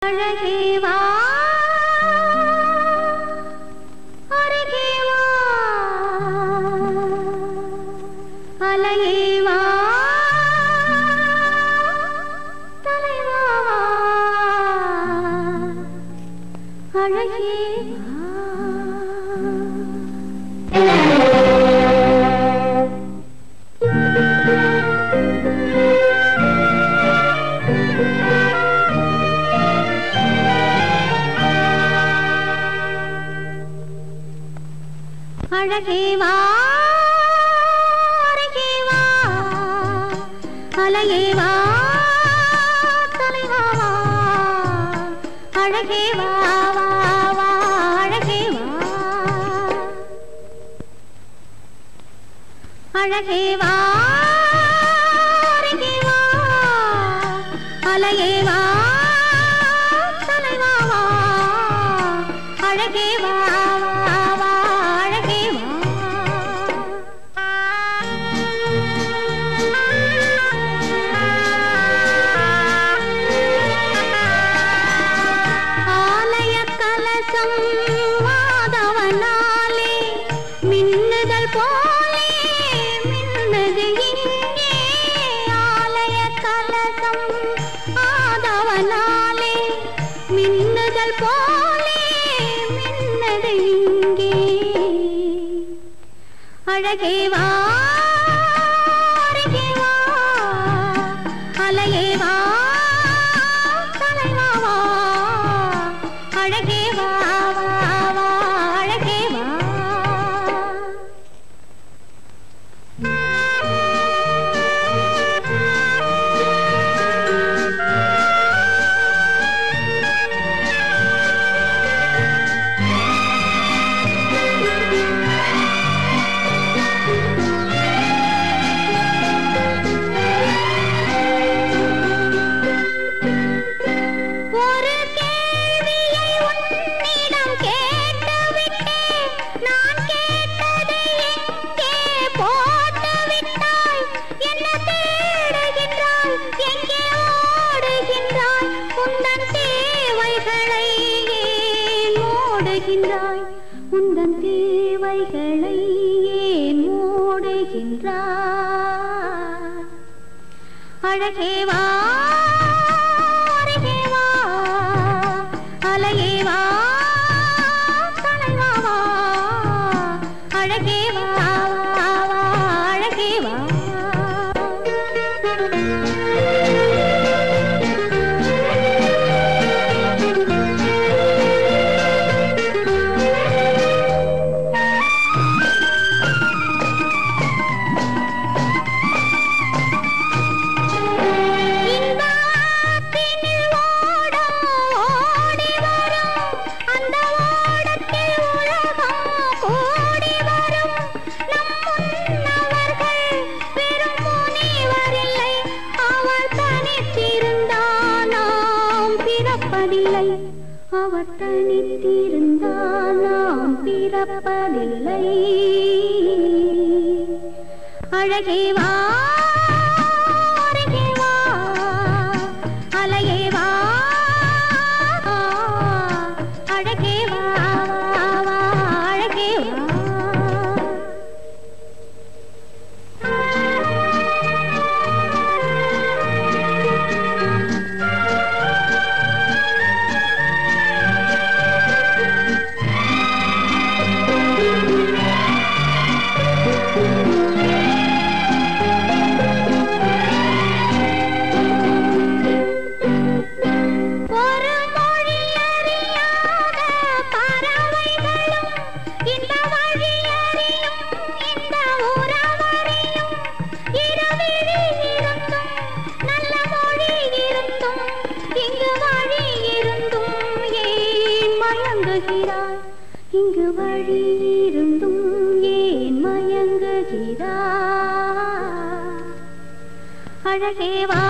அழகே வா அருகே வா அலையே வா தலைவா வா அழகே அழகே வா அருகே வா அலையே வா தலைவா வா அழகே வா வா வா அழகே வா அழகே வா அருகே வா அலையே வா தலைவா வா அழகே வா அழகே வா அருகே வா அலையே வா தலைவா வா அழகே வா வா வா அழகே வா உந்தன் தேவைகளை ஏன் மூடுகின்றாய் அழகே வா அருகே வா அலையே வா தலைவா வா அழகே வா வா வா அழகே வா அவர் தனித்திருந்தால் நாம் பிறப்பதில்லை அழகே வா அருகே வா அலையே வா அழகே வா வா அழகே வா இங்கு வழி இருந்தும் ஏன் மயங்குகிறாய் அழகே வா